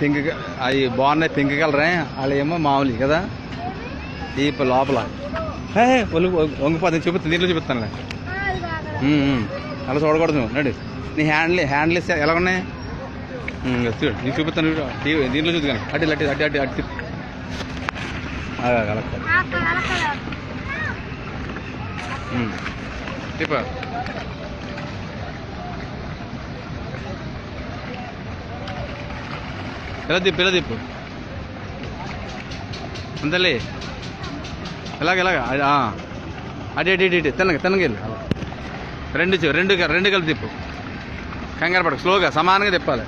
Pink అవి బాగున్నాయి, pink కలరే. వాళ్ళు ఏమో మామూలు కదా. ఈ లోపల వంగిపోతుంది. చూపిస్తాను, దీంట్లో చూపిస్తాను. అలా చూడకూడదు నువ్వు. నడు. నీ హ్యాండ్లెస్ ఎలా ఉన్నాయి చూడు, నీకు చూపిస్తాను. దీంట్లో చూద్దాను. అటు అటు అటు అటు అటు అలా తిప్ప. ఎలా తిప్పు అంతలే. ఎలాగ అటు తిన్నగెళ్ళి రెండు కలిపి తిప్పు. కంగారు పడకు, స్లోగా సమానంగా తిప్పాలి.